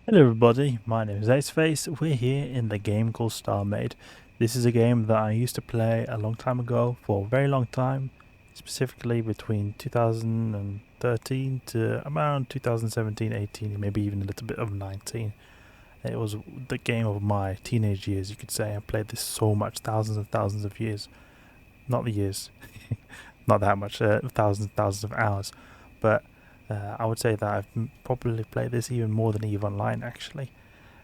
Hello everybody, my name is Aceface. We're here in the game called StarMade. This is a game that I used to play a long time ago, for a very long time, specifically between 2013 to around 2017-18, maybe even a little bit of 19. It was the game of my teenage years, you could say. I played this so much, thousands and thousands of years. Not the years, not that much, thousands and thousands of hours. But I would say that I've probably played this even more than EVE Online actually,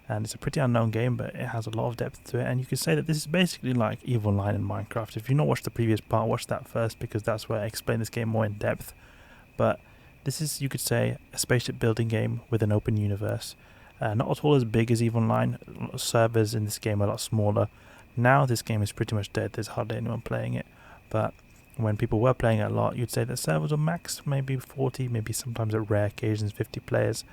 and it's a pretty unknown game, but it has a lot of depth to it. And you could say that this is basically like EVE Online in Minecraft. If you've not watched the previous part, watch that first, because that's where I explain this game more in depth. But this is, you could say, a spaceship building game with an open universe. Not at all as big as EVE Online. Servers in this game are a lot smaller. Now this game is pretty much dead. There's hardly anyone playing it. But when people were playing it a lot, you'd say that servers were max maybe 40, maybe sometimes at rare occasions 50 players.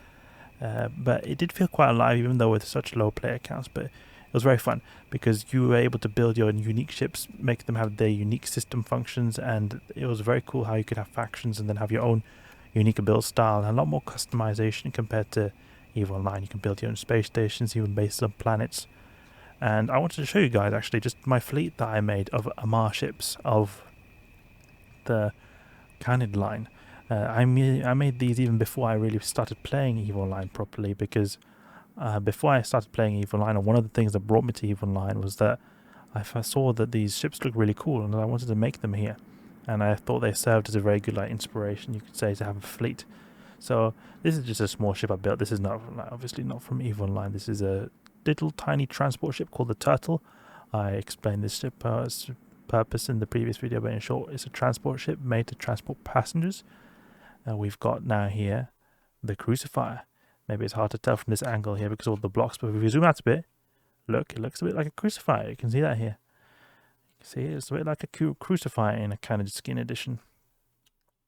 But it did feel quite alive, even though with such low player counts. But it was very fun because you were able to build your unique ships, make them have their unique system functions, and it was very cool how you could have factions and then have your own unique build style and a lot more customization compared to EVE Online. You can build your own space stations, even based on planets. And I wanted to show you guys actually just my fleet that I made of Amarr ships of the Khanid line. I made these even before I really started playing EVE Online properly, because before I started playing EVE Online, one of the things that brought me to EVE Online was that I saw that these ships looked really cool and I wanted to make them here. And I thought they served as a very good inspiration, you could say, to have a fleet. So this is just a small ship I built. This is not obviously not from EVE Online. This is a little tiny transport ship called the Turtle. I explained this ship purpose in the previous video, but in short, it's a transport ship made to transport passengers. We've got now here the crucifier. Maybe it's hard to tell from this angle here because of all the blocks, but if we zoom out a bit, look, it looks a bit like a crucifier. You can see that here. You can see it's a bit like a crucifier in a kind of skin edition.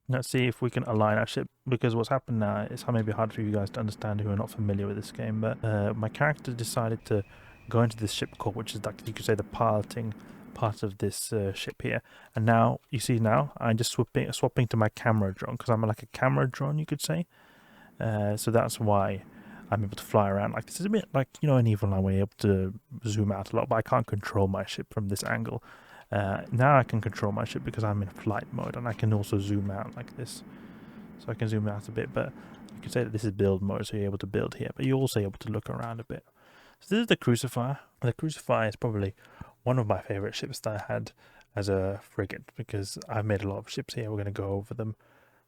Let's see if we can align our ship, because what's happened now is maybe hard for you guys to understand who are not familiar with this game, but my character decided to go into this ship core, which is like, you could say, the piloting part of this ship here. And now you see, now I'm just swapping to my camera drone, because I'm like a camera drone, you could say. So that's why I'm able to fly around like this. Is a bit like, you know, in EVE Online where you're able to zoom out a lot, but I can't control my ship from this angle. Now I can control my ship because I'm in flight mode, and I can also zoom out like this. So I can zoom out a bit, but you could say that this is build mode, so you're able to build here, but you're also able to look around a bit. So this is the Crucifier. The Crucifier is probably one of my favorite ships that I had as a frigate, because I've made a lot of ships here. We're going to go over them,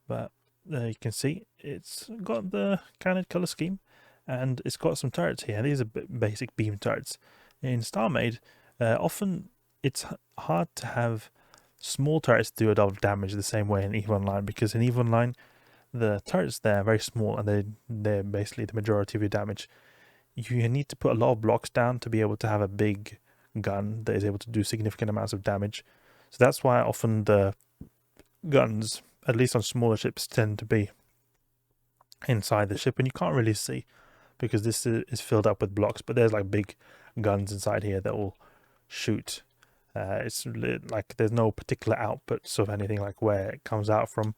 but you can see it's got the kind of color scheme, and it's got some turrets here. These are basic beam turrets. In StarMade, often it's hard to have small turrets do a lot of damage the same way in EVE Online, because in EVE Online the turrets there are very small and they're basically the majority of your damage. You need to put a lot of blocks down to be able to have a big gun that is able to do significant amounts of damage. So that's why often the guns, at least on smaller ships, tend to be inside the ship, and you can't really see because this is filled up with blocks, but there's like big guns inside here that will shoot. It's like there's no particular outputs of anything like where it comes out from.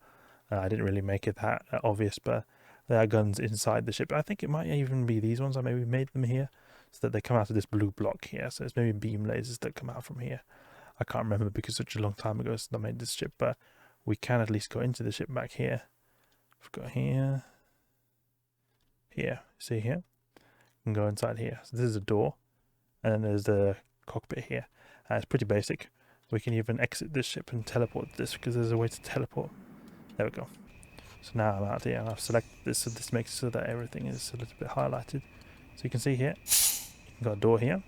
I didn't really make it that obvious, but there are guns inside the ship. I think it might even be these ones. I maybe made them here so that they come out of this blue block here. So it's maybe beam lasers that come out from here. I can't remember because such a long time ago since I made this ship, but we can at least go into the ship back here. We've got here, see here? You can go inside here. So this is a door, and then there's the cockpit here. It's pretty basic. We can even exit this ship and teleport this, because there's a way to teleport. There we go. So now I'm out here and I've selected this, so this makes it so that everything is a little bit highlighted. So you can see here, you've got a door here.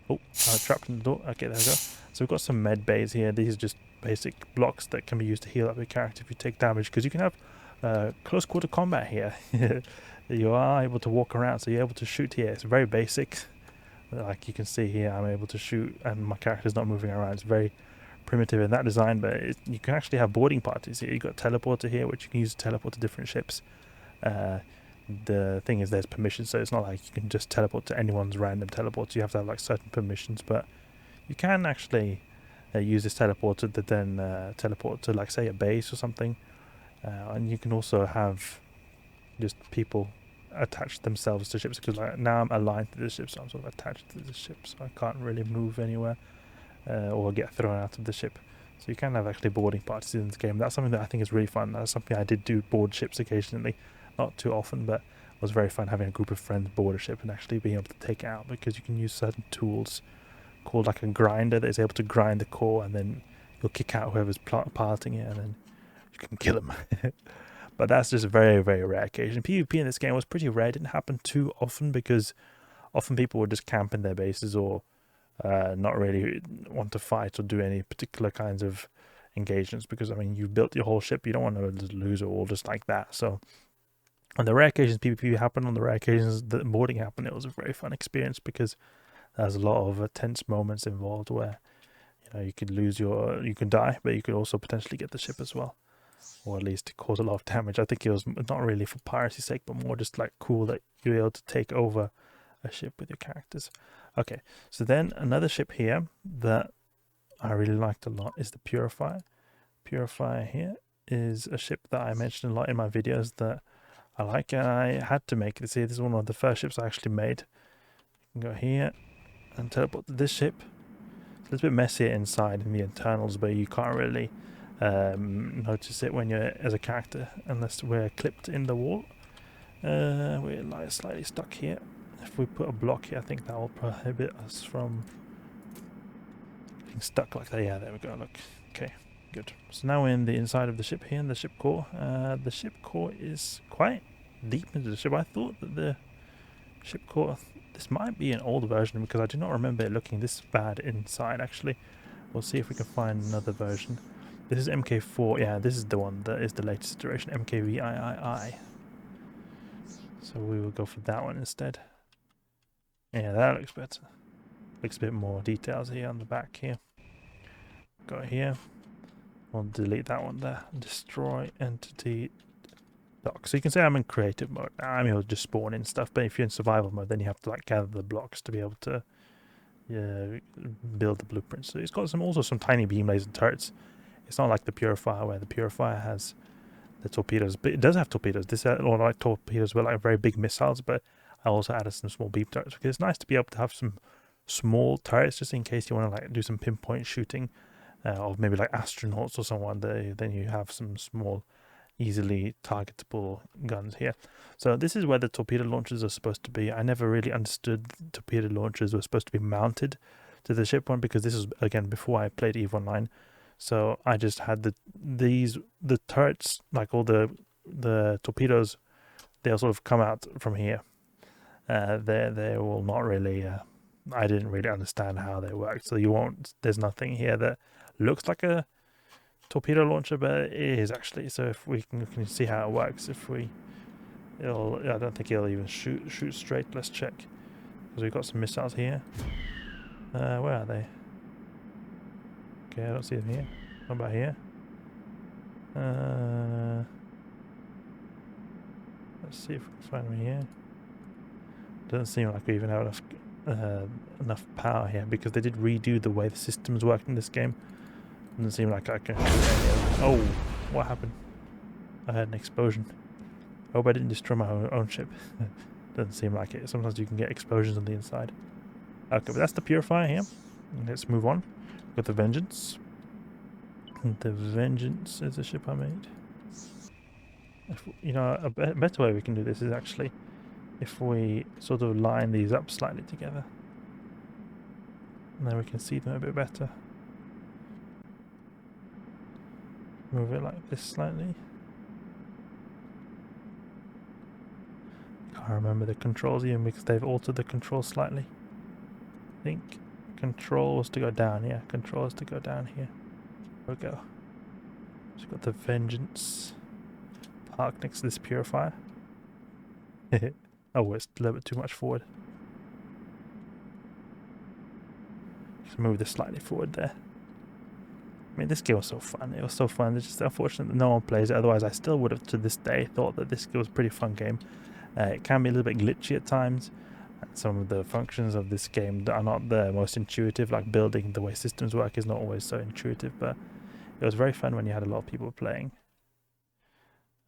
Oh, I was trapped in the door. Okay, there we go. So we've got some med bays here. These are just basic blocks that can be used to heal up your character if you take damage, because you can have close quarter combat here. You are able to walk around, so you're able to shoot here. It's very basic. Like you can see here, I'm able to shoot and my character's not moving around. It's very primitive in that design, but you can actually have boarding parties here. You've got a teleporter here, which you can use to teleport to different ships. The thing is, there's permissions, so it's not like you can just teleport to anyone's random teleporter. You have to have like certain permissions, but you can actually use this teleporter to then teleport to, like, say, a base or something. And you can also have just people attach themselves to ships, because like now I'm aligned to the ship, so I'm sort of attached to the ship, so I can't really move anywhere or get thrown out of the ship. So you can have actually boarding parties in this game. That's something that I think is really fun. That's something I did do, board ships occasionally, not too often, but it was very fun having a group of friends board a ship and actually being able to take it out, because you can use certain tools called like a grinder that is able to grind the core, and then you'll kick out whoever's piloting it, and then you can kill them. But that's just a very, very rare occasion. PvP in this game was pretty rare. It didn't happen too often because often people would just camp in their bases or not really want to fight or do any particular kinds of engagements, because I mean, you've built your whole ship, you don't want to lose it all just like that. So on the rare occasions PvP happened, on the rare occasions that boarding happened, it was a very fun experience, because there's a lot of tense moments involved where you could you could die, but you could also potentially get the ship as well, or at least cause a lot of damage. I think it was not really for piracy's sake, but more just like cool that you're able to take over a ship with your characters. Okay, so then another ship here that I really liked a lot is the Purifier. Purifier here is a ship that I mentioned a lot in my videos that I like, and I had to make this here. This is one of the first ships I actually made. You can go here and teleport to this ship. It's a little bit messier inside in the internals, but you can't really notice it when you're as a character unless we're clipped in the wall. We're like slightly stuck here. If we put a block here, I think that will prohibit us from being stuck like that. Yeah, there we go, look. Okay, good. So now we're in the inside of the ship here, in the ship core. The ship core is quite deep into the ship. I thought that the ship core, this might be an old version, because I do not remember it looking this bad inside, actually. We'll see if we can find another version. This is MK4, yeah, this is the one that is the latest iteration, MKVIII. So we will go for that one instead. Yeah, that looks better. Looks a bit more details here on the back here. Go here. We'll delete that one there. Destroy entity dock. So you can say I'm in creative mode. I'm able to just spawn in stuff, but if you're in survival mode, then you have to like gather the blocks to be able to build the blueprints. So it's got also some tiny beam laser turrets. It's not like the Purifier, where the Purifier has the torpedoes, but it does have torpedoes. This or like torpedoes were like very big missiles, but I also added some small beam turrets, because it's nice to be able to have some small turrets just in case you want to like do some pinpoint shooting of maybe like astronauts or someone. Then you have some small, easily targetable guns here. So this is where the torpedo launchers are supposed to be. I never really understood torpedo launchers were supposed to be mounted to the ship one, because this is again before I played EVE Online. So I just had the turrets, like all the torpedoes, they'll sort of come out from here. They will not really. I didn't really understand how they work. So you won't. There's nothing here that looks like a torpedo launcher, but it is actually. So if we can see how it works. I don't think it'll even shoot straight. Let's check, because we've got some missiles here. Where are they? Okay, I don't see them here. What about here? Let's see if we can find them here. Doesn't seem like we even have enough power here, because they did redo the way the systems work in this game. Doesn't seem like I can do any of them. Oh, what happened? I had an explosion. I hope I didn't destroy my own ship. Doesn't seem like it. Sometimes you can get explosions on the inside. Okay, but that's the Purifier here. Let's move on with the Vengeance. The Vengeance is a ship I made. A better way we can do this is actually if we sort of line these up slightly together, and then we can see them a bit better. Move it like this slightly. Can't remember the controls even, because they've altered the controls slightly. I think control was to go down, yeah, control is to go down here. There we go. Just got the Vengeance parked next to this Purifier. Oh, it's a little bit too much forward. Just move this slightly forward there. I mean, this game was so fun. It was so fun. It's just unfortunate that no one plays it. Otherwise, I still would have, to this day, thought that this was a pretty fun game. It can be a little bit glitchy at times. Some of the functions of this game are not the most intuitive, like building the way systems work is not always so intuitive, but it was very fun when you had a lot of people playing.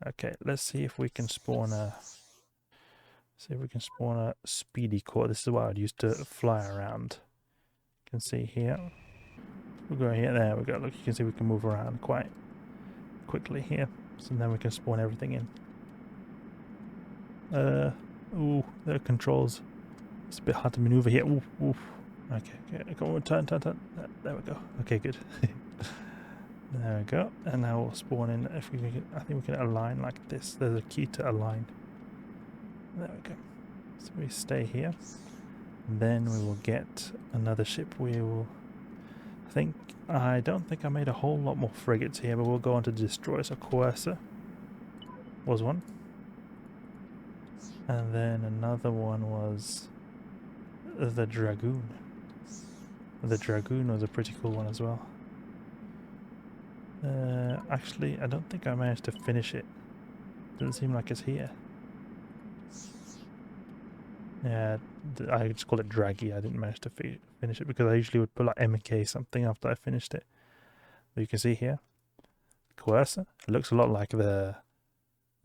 Okay, let's see if we can spawn a See if we can spawn a speedy core. This is what I'd use to fly around. You can see here. We'll go here. There we go. Look, you can see we can move around quite quickly here. So then we can spawn everything in. Ooh, the controls. It's a bit hard to maneuver here. Ooh, ooh. Okay. Come on, turn. There we go. Okay, good. There we go. And now we'll spawn in. If we can, I think we can align like this. There's a key to align. There we go. So we stay here. And then we will get another ship. We will. I don't think I made a whole lot more frigates here, but we'll go on to destroy. So Coercer was one. And then another one was the Dragoon. The Dragoon was a pretty cool one as well. Actually, I don't think I managed to finish it. Doesn't seem like it's here. Yeah, I just call it Draggy. I didn't manage to finish it because I usually would put like MK something after I finished it. But you can see here, Coercer. It looks a lot like the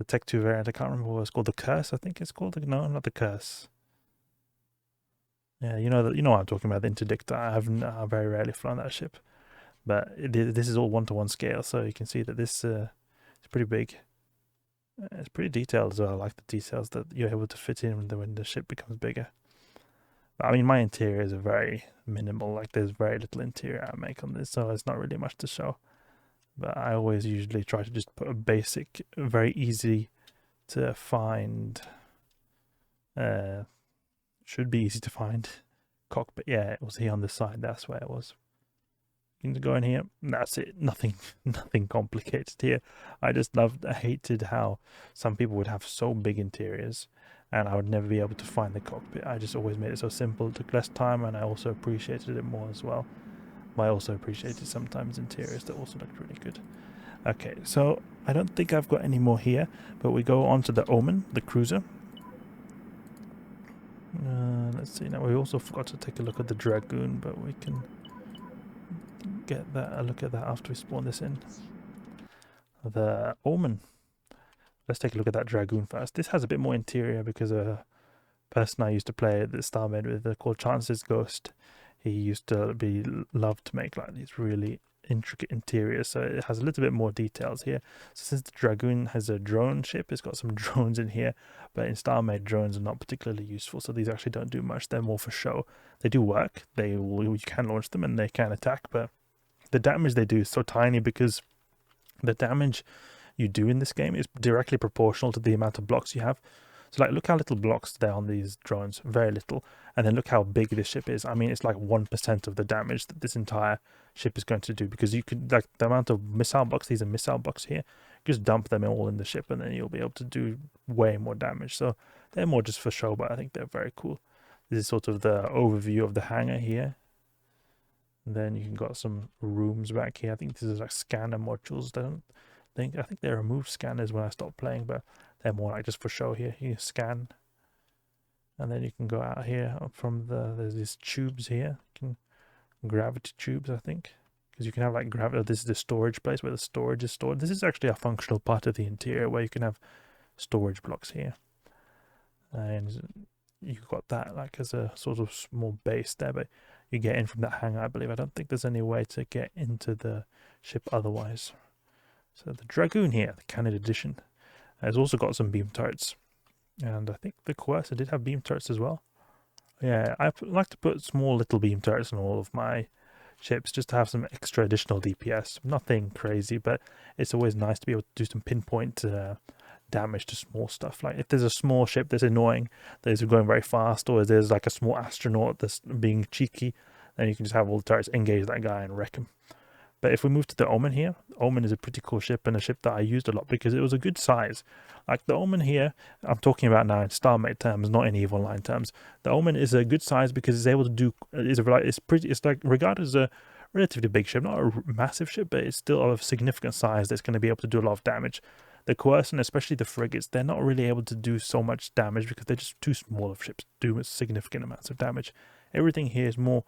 Tech 2 variant. I can't remember what it's called. The Curse, I think it's called. No, not the Curse. Yeah, you know what I'm talking about. The Interdict. I very rarely flown that ship, but this is all 1-to-1 scale, so you can see that this is pretty big. It's pretty detailed as well. I like the details that you're able to fit in when the ship becomes bigger. But, I mean, my interiors are very minimal. Like, there's very little interior I make on this, so it's not really much to show. But I always usually try to just put a basic, very easy to find, should be easy to find cockpit. Yeah, it was here on the side. That's where it was. You can go in here. That's it. Nothing complicated here. I hated how some people would have so big interiors, and I would never be able to find the cockpit. I just always made it so simple. It took less time, and I also appreciated it more as well. But I also appreciated sometimes interiors that also looked really good. Okay, so I don't think I've got any more here, but we go on to the Omen, the cruiser. Let's see. Now we also forgot to take a look at the Dragoon, but we can get a look at that after we spawn this in. The Omen. Let's take a look at that Dragoon first. This has a bit more interior because a person I used to play at the StarMade with called Chance's Ghost. He used to love to make like these really intricate interiors, so it has a little bit more details here. So since the Dragoon has a drone ship, it's got some drones in here, but in StarMade drones are not particularly useful, so these actually don't do much. They're more for show. They do work. You can launch them and they can attack, but the damage they do is so tiny because the damage you do in this game is directly proportional to the amount of blocks you have. So like, look how little blocks there on these drones, very little. And then look how big this ship is. I mean, it's like 1% of the damage that this entire ship is going to do, because you could, like, the amount of missile blocks, these are missile blocks here, just dump them all in the ship and then you'll be able to do way more damage. So they're more just for show, but I think they're very cool. This is sort of the overview of the hangar here. And then you can got some rooms back here. I think this is like scanner modules. I think they removed scanners when I stopped playing, but they're more like just for show here. You scan, and then you can go out here from there's these tubes here. Gravity tubes, I think, because you can have like gravity. This is the storage place where the storage is stored. This is actually a functional part of the interior where you can have storage blocks here, and you've got that like as a sort of small base there, but you get in from that hangar, I believe. I don't think there's any way to get into the ship otherwise. So the Dragoon here, the Khanid edition, has also got some beam turrets, and I think the Coercer did have beam turrets as well. Yeah, I like to put small little beam turrets on all of my ships just to have some extra additional DPS. Nothing crazy, but it's always nice to be able to do some pinpoint damage to small stuff. Like if there's a small ship that's annoying, that is going very fast, or there's like a small astronaut that's being cheeky, then you can just have all the turrets engage that guy and wreck him. But if we move to the Omen here, Omen is a pretty cool ship and a ship that I used a lot because it was a good size. Like the Omen here, I'm talking about now in StarMade terms, not in EVE Online terms. The Omen is a good size because it's able to do, it's like regarded as a relatively big ship, not a massive ship, but it's still of significant size that's going to be able to do a lot of damage. The Coercer, and especially the frigates, they're not really able to do so much damage because they're just too small of ships to do significant amounts of damage. Everything here is more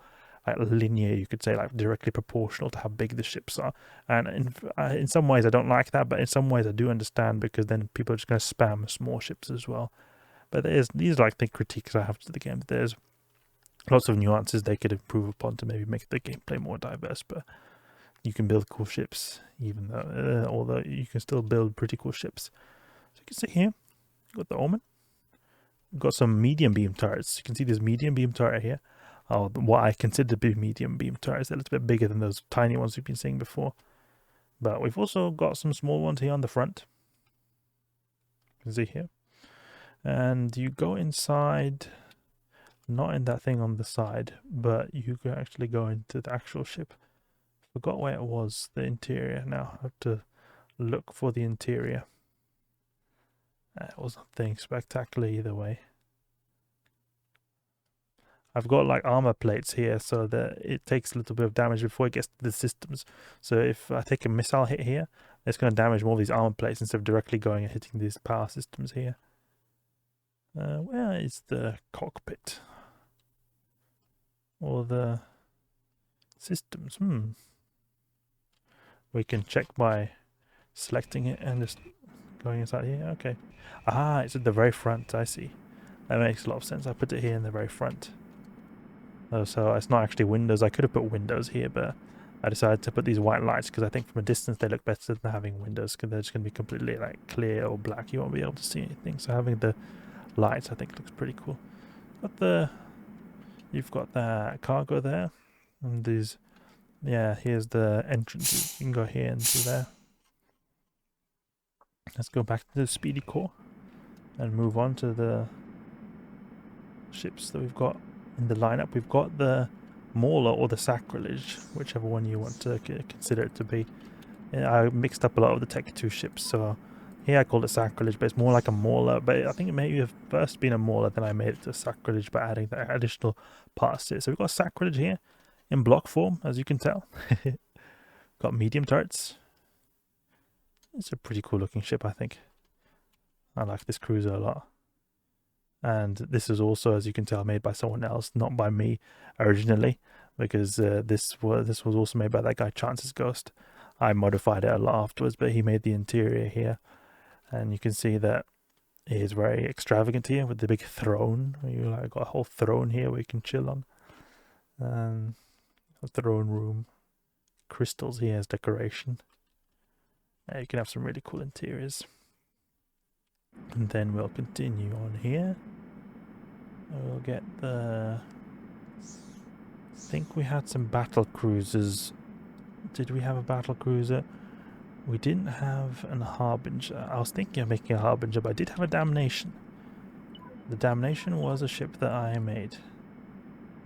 like linear, you could say, like directly proportional to how big the ships are. And in some ways I don't like that, but in some ways I do understand, because then people are just going to spam small ships as well. But these are like the critiques I have to the game. There's lots of nuances they could improve upon to maybe make the gameplay more diverse, but you can build cool ships, even though, although you can still build pretty cool ships. So you can see here, you've got the Omen. We've got some medium beam turrets. You can see this medium beam turret here. What I consider to be medium beam turrets. They're a little bit bigger than those tiny ones we've been seeing before. But we've also got some small ones here on the front. You can see here. And you go inside, not in that thing on the side, but you can actually go into the actual ship. Forgot where it was, the interior. Now I have to look for the interior. It wasn't nothing spectacular either way. I've got like armor plates here so that it takes a little bit of damage before it gets to the systems. So if I take a missile hit here, it's going to damage more of these armor plates instead of directly going and hitting these power systems here. Where is the cockpit? Or the systems? We can check by selecting it and just going inside here. Okay. Ah, it's at the very front. I see. That makes a lot of sense. I put it here in the very front. Oh, so it's not actually windows. I could have put windows here, but I decided to put these white lights because I think from a distance they look better than having windows, because they're just going to be completely like clear or black. You won't be able to see anything. So having the lights, I think, looks pretty cool. You've got the cargo there, and these. Yeah, here's the entrance. You can go here and through there. Let's go back to the speedy core and move on to the ships that we've got in the lineup. We've got the Mauler or the Sacrilege, whichever one you want to consider it to be. I mixed up a lot of the Tech 2 ships, so here I call it Sacrilege, but it's more like a Mauler. But I think it may have first been a Mauler, then I made it to Sacrilege by adding the additional parts to it. So we've got Sacrilege here in block form, as you can tell. Got medium turrets. It's a pretty cool looking ship, I think. I like this cruiser a lot. And this is also, as you can tell, made by someone else, not by me originally, because this was also made by that guy Chance's Ghost. I modified it a lot afterwards, but he made the interior here, and you can see that it is very extravagant here with the big throne. You like got a whole throne here where you can chill on. A throne room, crystals here as decoration. You can have some really cool interiors. And then we'll continue on here. We'll get the... I think we had some battle cruisers. Did we have a battle cruiser? We didn't have a Harbinger. I was thinking of making a Harbinger, but I did have a Damnation. The Damnation was a ship that I made.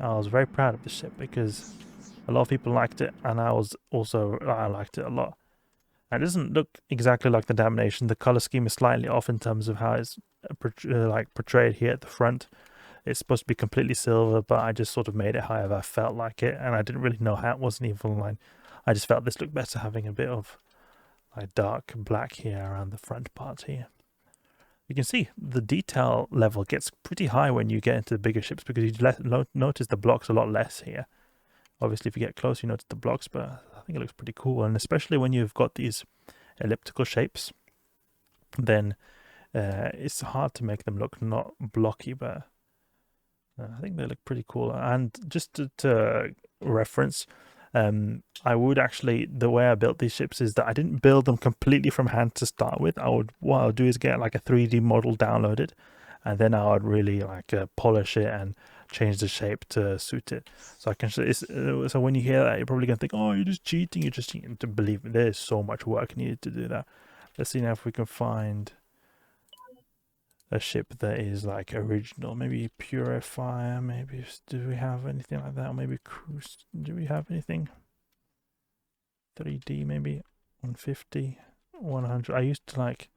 I was very proud of the ship because a lot of people liked it, and I liked it a lot. It doesn't look exactly like the Damnation. The color scheme is slightly off in terms of how it's portrayed here at the front. It's supposed to be completely silver, but I just sort of made it however I felt like it, and I didn't really know how it was an evil line. I just felt this looked better having a bit of like dark black here around the front part here. You can see the detail level gets pretty high when you get into the bigger ships, because you notice the blocks a lot less here. Obviously, if you get close, you notice the blocks, but I think it looks pretty cool. And especially when you've got these elliptical shapes, then it's hard to make them look not blocky, but I think they look pretty cool. And just to reference, I would actually, the way I built these ships is that I didn't build them completely from hand to start with. What I would do is get like a 3D model downloaded, and then I would really like polish it and change the shape to suit it. So I can. So when you hear that, you're probably gonna think, "Oh, you're just cheating." You're just cheating. To believe me, there's so much work needed to do that. Let's see now if we can find a ship that is like original. Maybe Purifier. Maybe do we have anything like that? Or maybe Cruise. Do we have anything? 3D maybe 150, 100. I used to like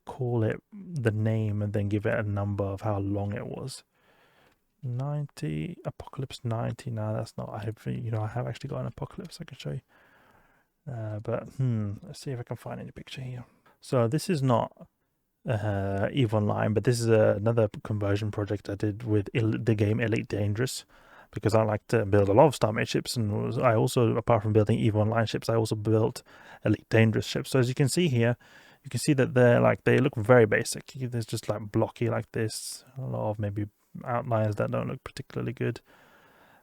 call it the name and then give it a number of how long it was. 90 Apocalypse 90. No, that's not. I have actually got an Apocalypse I can show you. But let's see if I can find any picture here. So this is not EVE Online, but this is another conversion project I did with the game Elite Dangerous, because I like to build a lot of StarMade ships, and I also, apart from building EVE Online ships, I also built Elite Dangerous ships. So as you can see here, You can see that they look very basic. There's just like blocky like this, a lot of maybe outlines that don't look particularly good.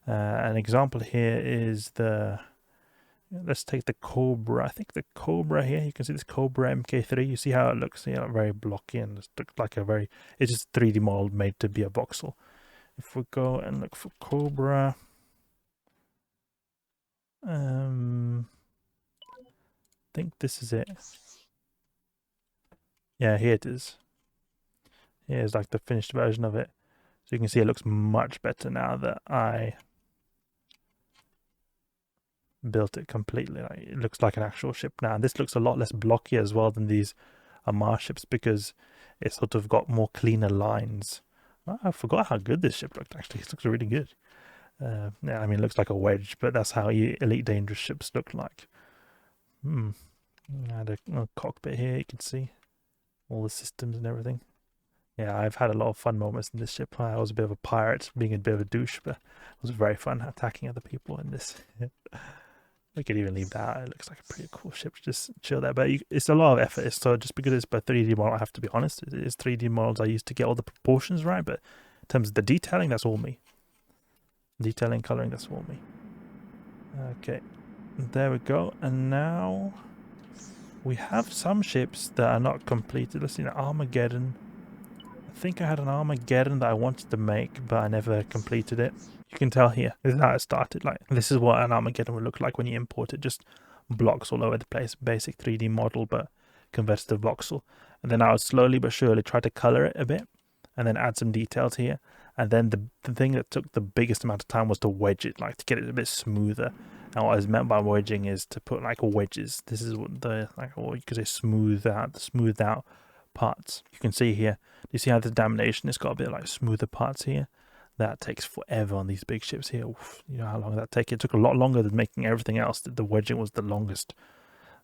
An example here is let's take the Cobra. I think the Cobra here, you can see this Cobra MK3. You see how it looks, very blocky, and it looks like it's just 3D model made to be a voxel. If we go and look for Cobra, I think this is it. Yeah, here it is. Here's like the finished version of it. So you can see it looks much better now that I built it completely. It looks like an actual ship now. And this looks a lot less blocky as well than these Amarr ships, because it's sort of got more cleaner lines. I forgot how good this ship looked, actually. It looks really good. Yeah, I mean, it looks like a wedge, but that's how Elite Dangerous ships look like. Add a cockpit here, you can see all the systems and everything. Yeah, I've had a lot of fun moments in this ship. I was a bit of a pirate, being a bit of a douche, but it was very fun attacking other people in this. We could even leave that out. It looks like a pretty cool ship to just chill there. But it's a lot of effort. So just because it's by 3D model, I have to be honest. It is 3D models I used to get all the proportions right. But in terms of the detailing, that's all me. Detailing, coloring, that's all me. Okay, there we go. And now we have some ships that are not completed. Let's see, an Armageddon. I think I had an Armageddon that I wanted to make, but I never completed it. You can tell here, this is how it started. Like, this is what an Armageddon would look like when you import it. Just blocks all over the place. Basic 3D model, but converted to voxel. And then I would slowly but surely try to color it a bit, and then add some details here. And then the thing that took the biggest amount of time was to wedge it, like to get it a bit smoother. And what is meant by wedging is to put like wedges. This is what what you could say smoothed out parts. You can see here. You see how the damnation has got a bit like smoother parts here. That takes forever on these big ships here. Oof, you know how long that takes? It took a lot longer than making everything else. The wedging was the longest.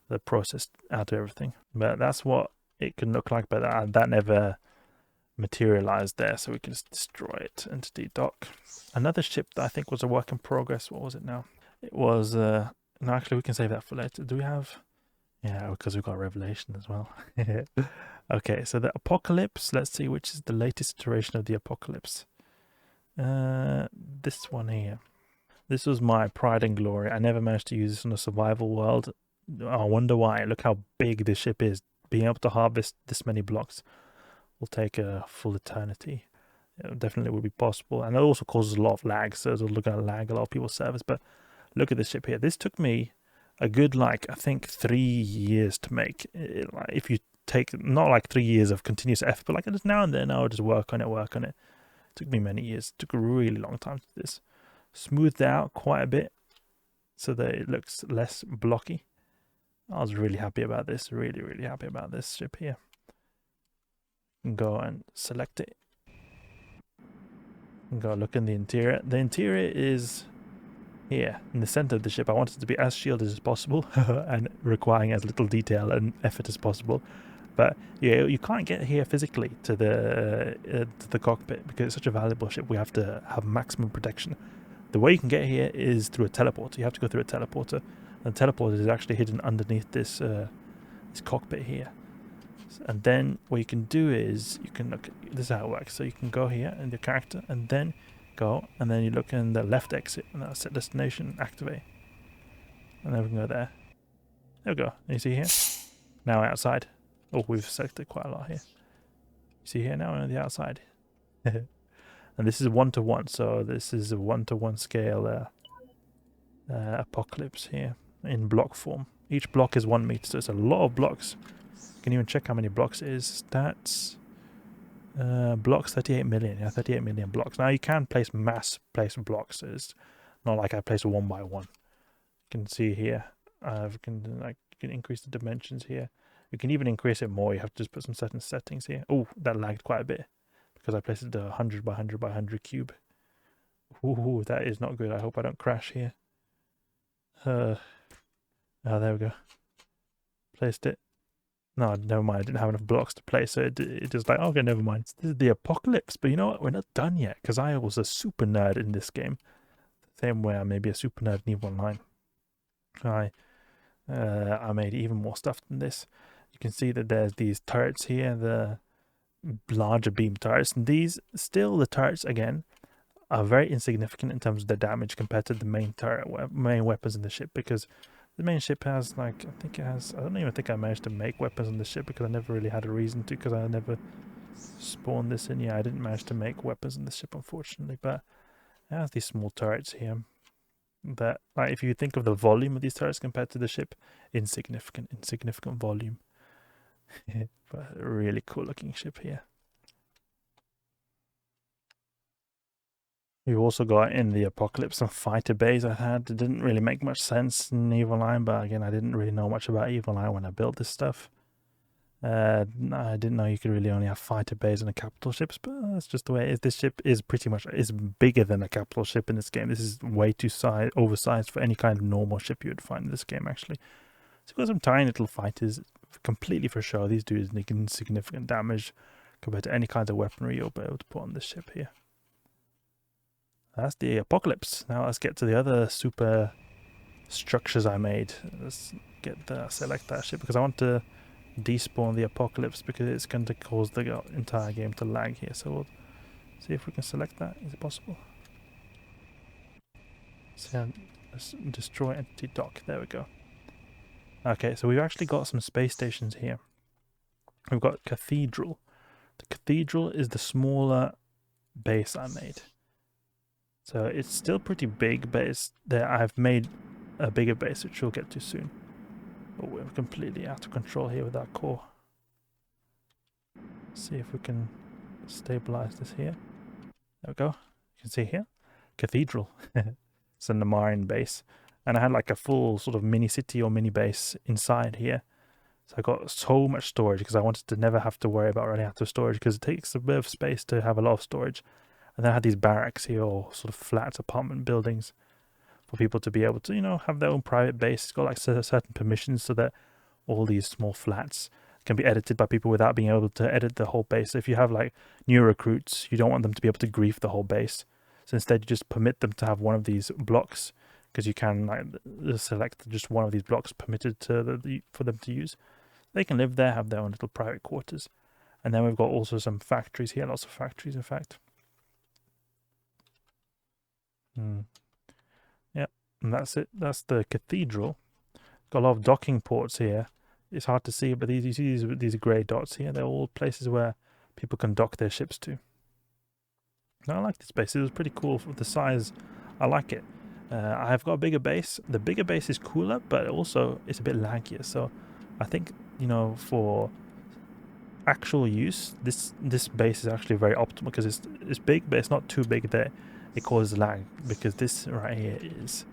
The process out of everything. But that's what it can look like. But that never materialized there, so we can just destroy it. Entity dock. Another ship that I think was a work in progress. What was it now? It was no, actually we can save that for later. Do we have? Yeah, because we've got Revelation as well. Okay, so the Apocalypse. Let's see which is the latest iteration of the Apocalypse. This one here. This was my pride and glory. I never managed to use this in a survival world. I wonder why. Look how big this ship is. Being able to harvest this many blocks will take a full eternity. It definitely would be possible, and it also causes a lot of lag, so it'll look at lag a lot of people's servers. But look at this ship here. This took me a good, like, I think 3 years to make. If you take not like 3 years of continuous effort, but like just now and then I would just work on it. It took me many years. It took a really long time to do this. Smoothed out quite a bit so that it looks less blocky. I was really happy about this. Really happy about this ship here. Go and select it. And go look in the interior. The interior is here in the center of the ship. I want it to be as shielded as possible and requiring as little detail and effort as possible. But yeah, you can't get here physically to the cockpit because it's such a valuable ship. We have to have maximum protection. The way you can get here is through a teleporter. You have to go through a teleporter. And the teleporter is actually hidden underneath this cockpit here. And then what you can do is you can look. This is how it works. So you can go here in the character and then go, and then you look in the left exit and that's set destination, activate, and then we can go there. There we go. And you see here now we're outside. Oh, we've selected quite a lot here. You see here now we're on the outside. And this is 1-to-1, so this is a 1-to-1 scale apocalypse here in block form. Each block is 1 meter, so it's a lot of blocks. You can even check how many blocks it is. Stats. Blocks 38 million. Yeah, 38 million blocks. Now you can place blocks. It's not like I place 1 by 1. You can see here. You can increase the dimensions here. You can even increase it more. You have to just put some certain settings here. Oh, that lagged quite a bit because I placed it 100 by 100 by 100 cube. Ooh, that is not good. I hope I don't crash here. Oh, there we go. Placed it. No, never mind. I didn't have enough blocks to place, so it just like, okay, never mind. This is the apocalypse, but you know what? We're not done yet because I was a super nerd in this game. The same way I may be a super nerd in EVE Online. I made even more stuff than this. you can see that there's these turrets here, the larger beam turrets, and these still, the turrets again are very insignificant in terms of their damage compared to the main turret, main weapons in the ship, because the main ship has like, I don't even think I managed to make weapons on the ship because I never really had a reason to, because I never spawned this in. Yeah, I didn't manage to make weapons in the ship, unfortunately, but it has these small turrets here that, like, if you think of the volume of these turrets compared to the ship, insignificant volume. But a really cool looking ship here. We've also got in the Apocalypse some fighter bays I had. It didn't really make much sense in Evil Line, but again, I didn't really know much about Evil Line when I built this stuff. I didn't know you could really only have fighter bays on the capital ships, but that's just the way it is. This ship is pretty much bigger than a capital ship in this game. This is way too oversized for any kind of normal ship you would find in this game, actually. So we've got some tiny little fighters, completely for show. These dudes make insignificant damage compared to any kind of weaponry you'll be able to put on this ship here. That's the Apocalypse. Now let's get to the other super structures I made. Let's select that ship because I want to despawn the Apocalypse because it's going to cause the entire game to lag here. So we'll see if we can select that. Is it possible? So let's destroy entity dock. There we go. Okay, so we've actually got some space stations here. We've got Cathedral. The Cathedral is the smaller base I made. So it's still pretty big, but I've made a bigger base, which we'll get to soon. Oh, we're completely out of control here with our core. See if we can stabilize this here. There we go. You can see here, Cathedral. It's an Amarr base. And I had like a full sort of mini city or mini base inside here. So I got so much storage because I wanted to never have to worry about running out of storage because it takes a bit of space to have a lot of storage. And then I had these barracks here, or sort of flat apartment buildings for people to be able to, have their own private base. It's got like certain permissions so that all these small flats can be edited by people without being able to edit the whole base. So if you have like new recruits, you don't want them to be able to grief the whole base. So instead you just permit them to have one of these blocks, because you can like select just one of these blocks permitted for them to use. They can live there, have their own little private quarters. And then we've got also some factories here, lots of factories in fact. Yep, and that's it. That's the Cathedral. Got a lot of docking ports here. It's hard to see, but you see these grey dots here. They're all places where people can dock their ships to. Now, I like this base. It was pretty cool for the size. I like it. I've got a bigger base. The bigger base is cooler, but also it's a bit laggier. So I think, for actual use, this base is actually very optimal because it's big, but it's not too big that it causes lag, because this right here is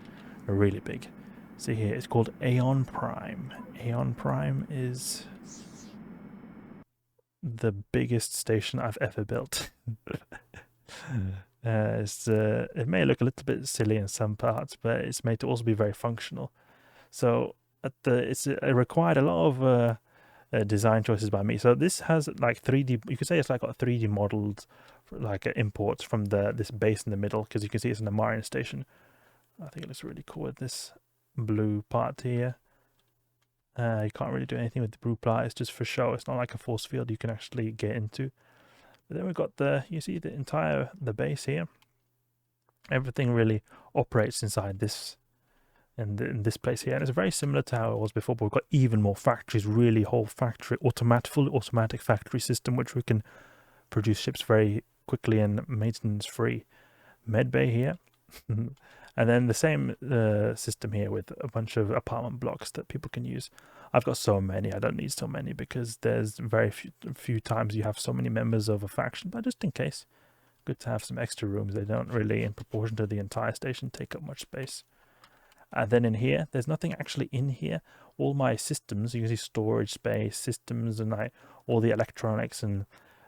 really big. See here, it's called Aeon Prime. Aeon Prime is the biggest station I've ever built. It may look a little bit silly in some parts, but it's made to also be very functional. So it required a lot of design choices by me. So this has like 3D. You could say it's like got 3D modeled like imports from this base in the middle, because you can see it's an Amarr station. I think it looks really cool with this blue part here. You can't really do anything with the blue part. It's just for show. It's not like a force field you can actually get into. But then we've got you see the base here. Everything really operates inside this in this place here, and it's very similar to how it was before, but we've got even more factories, really whole factory, fully automatic factory system, which we can produce ships very quickly and maintenance free. Medbay here. And then the same system here with a bunch of apartment blocks that people can use. I've got so many, I don't need so many because there's very few times you have so many members of a faction, but just in case, good to have some extra rooms. They don't really, in proportion to the entire station, take up much space. And then in here, there's nothing actually in here. All my systems, you can see storage space, systems, and all the electronics and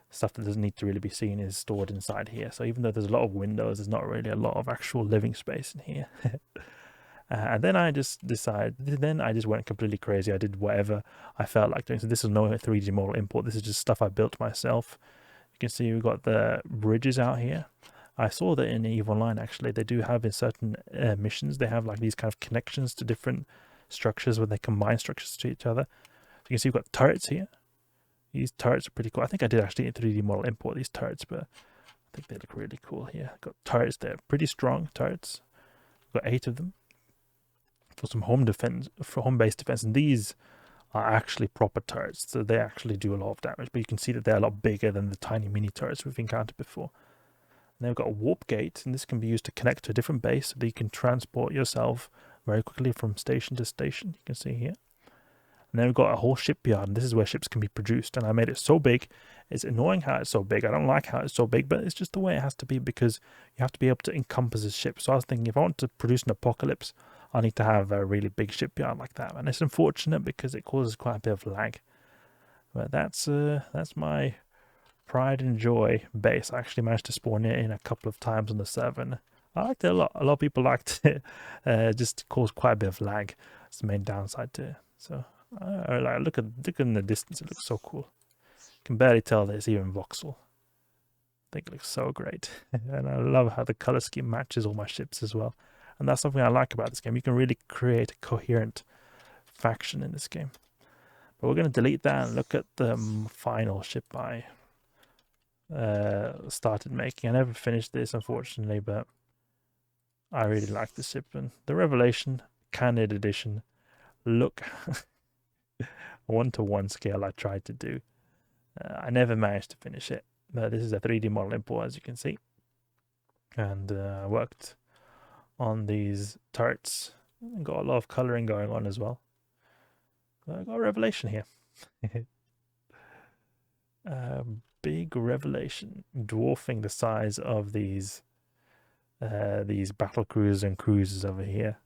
stuff that doesn't need to really be seen is stored inside here. So even though there's a lot of windows, there's not really a lot of actual living space in here. And then I just went completely crazy. I did whatever I felt like doing. So this is no 3D model import. This is just stuff I built myself. You can see we've got the bridges out here. I saw that in EVE Online, actually, they do have in certain missions, they have like these kind of connections to different structures where they combine structures to each other. You you can see we've got turrets here. These turrets are pretty cool. I think I did actually in 3D model import these turrets, but I think they look really cool here. Got turrets there, pretty strong turrets. Got 8 of them for some home defense, for home-based defense, and these are actually proper turrets, so they actually do a lot of damage. But you can see that they're a lot bigger than the tiny mini turrets we've encountered before. And they've got a warp gate, and this can be used to connect to a different base, so that you can transport yourself very quickly from station to station. You can see here. And then we've got a whole shipyard, and this is where ships can be produced. And I made it so big. It's annoying how it's so big. I don't like how it's so big, but it's just the way it has to be, because you have to be able to encompass a ship. So I was thinking, if I want to produce an apocalypse, I need to have a really big shipyard like that. And it's unfortunate because it causes quite a bit of lag. But that's my pride and joy base. I actually managed to spawn it in a couple of times on the server, and I liked it a lot. A lot of people liked it. Just caused quite a bit of lag. It's the main downside to it. So look in the distance. It looks so cool. You can barely tell that it's even voxel. I think it looks so great. And I love how the color scheme matches all my ships as well. And that's something I like about this game. You can really create a coherent faction in this game. But we're going to delete that and look at the final ship I started making. I never finished this, unfortunately, but I really like this ship. And the Revelation Khanid edition, look, 1-to-1 scale I tried to do. I never managed to finish it. But this is a 3D model import, as you can see. And I worked on these turrets. Got a lot of coloring going on as well. I got a revelation here. Big revelation, dwarfing the size of these battle cruisers and cruisers over here.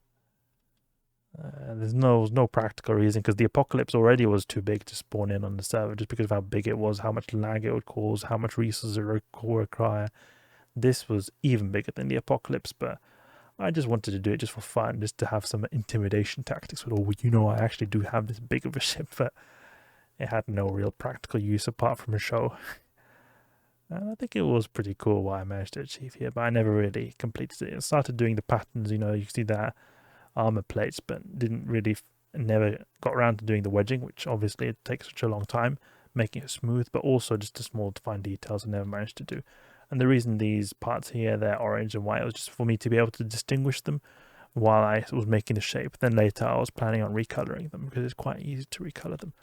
There's no practical reason, because the apocalypse already was too big to spawn in on the server, just because of how big it was, how much lag it would cause, how much resources it would require. This was even bigger than the apocalypse, but I just wanted to do it just for fun, just to have some intimidation tactics with, oh, you know, I actually do have this big of a ship, but it had no real practical use apart from a show. And I think it was pretty cool what I managed to achieve here, but I never really completed it. I started doing the patterns, you know, you see that armor plates, but never got around to doing the wedging, which obviously it takes such a long time, making it smooth, but also just the small fine details I never managed to do. And the reason these parts here, they're orange and white, was just for me to be able to distinguish them while I was making the shape. Then later I was planning on recoloring them, because it's quite easy to recolor them.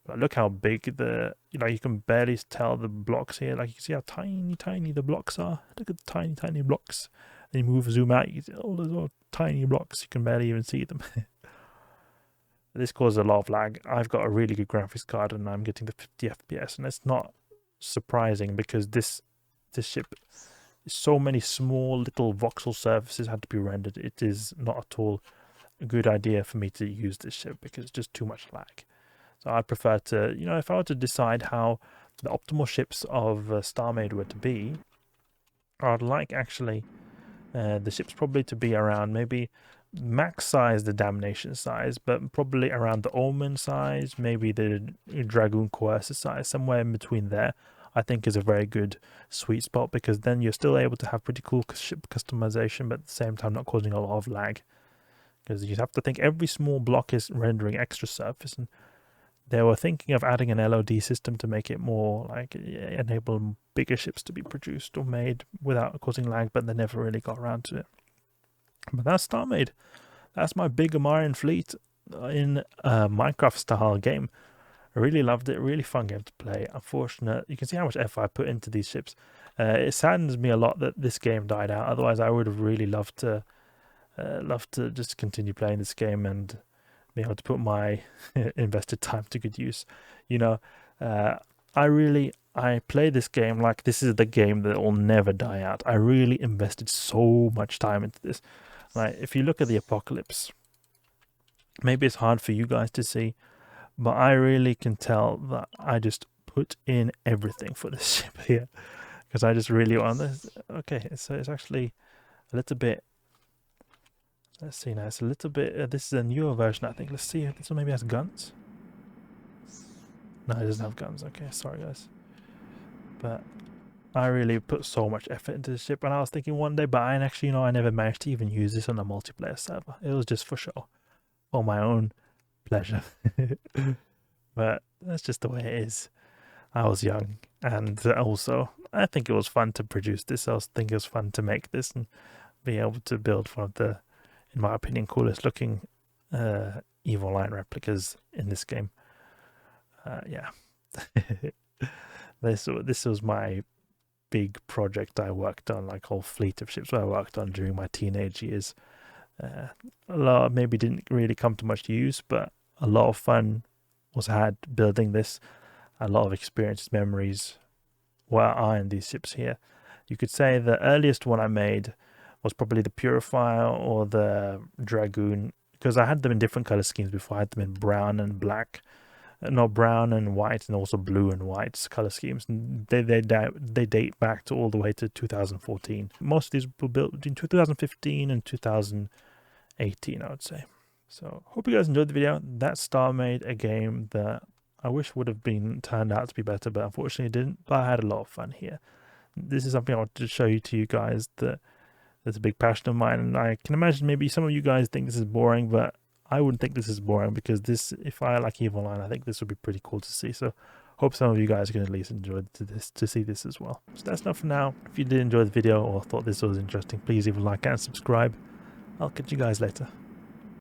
But look how big you can barely tell the blocks here. Like, you can see how tiny the blocks are. Look at the tiny blocks. And you zoom out, you can see all those little tiny blocks. You can barely even see them. This causes a lot of lag. I've got a really good graphics card, and I'm getting the 50 FPS, and it's not surprising, because this ship, so many small little voxel surfaces had to be rendered. It is not at all a good idea for me to use this ship, because it's just too much lag. So I prefer to, you know, if I were to decide how the optimal ships of StarMade were to be, I'd like actually the ships probably to be around maybe max size, the Damnation size, but probably around the Omen size, maybe the Dragoon Coercer size, somewhere in between there. I think is a very good sweet spot, because then you're still able to have pretty cool ship customization, but at the same time not causing a lot of lag, because you have to think every small block is rendering extra surface. And they were thinking of adding an LOD system to make it more like enable bigger ships to be produced or made without causing lag, but they never really got around to it. But that's StarMade. That's my big Amarr fleet in a Minecraft style game. I really loved it. Really fun game to play. Unfortunate, you can see how much effort I put into these ships. It saddens me a lot that this game died out. Otherwise, I would have really loved to just continue playing this game and be able to put my invested time to good use. You know, I play this game like this is the game that will never die out. I really invested so much time into this. Like, if you look at the apocalypse, maybe it's hard for you guys to see, but I really can tell that I just put in everything for this ship here, because I just really want this. Okay, so it's actually a little bit, let's see now, it's a little bit, this is a newer version, I think. Let's see if this one maybe has guns. No, it doesn't have guns. Okay, sorry guys. But I really put so much effort into this ship, and I was thinking one day, but I never managed to even use this on a multiplayer server. It was just for show, for my own pleasure. but that's just the way it is. I was young, and also I think it was fun to produce this. I think it was fun to make this and be able to build one of the, in my opinion, coolest looking Evil Line replicas in this game. Yeah, this was my big project I worked on, like whole fleet of ships I worked on during my teenage years. A lot maybe didn't really come to much use, but a lot of fun was had building this. A lot of experiences, memories are in these ships here. You could say the earliest one I made was probably the Purifier or the Dragoon, because I had them in different color schemes before. I had them in brown and black, no, brown and white, and also blue and white color schemes. They date back to all the way to 2014. Most of these were built between 2015 and 2018, I would say. So hope you guys enjoyed the video. That's StarMade, a game that I wish would have been turned out to be better, but unfortunately it didn't. But I had a lot of fun here. This is something I wanted to show to you guys that there's a big passion of mine, and I can imagine maybe some of you guys think this is boring, but I wouldn't think this is boring, because this, if I like Evil Line, I think this would be pretty cool to see. So hope some of you guys can at least enjoy to see this as well. So that's enough for now. If you did enjoy the video or thought this was interesting, please leave a like and subscribe. I'll catch you guys later.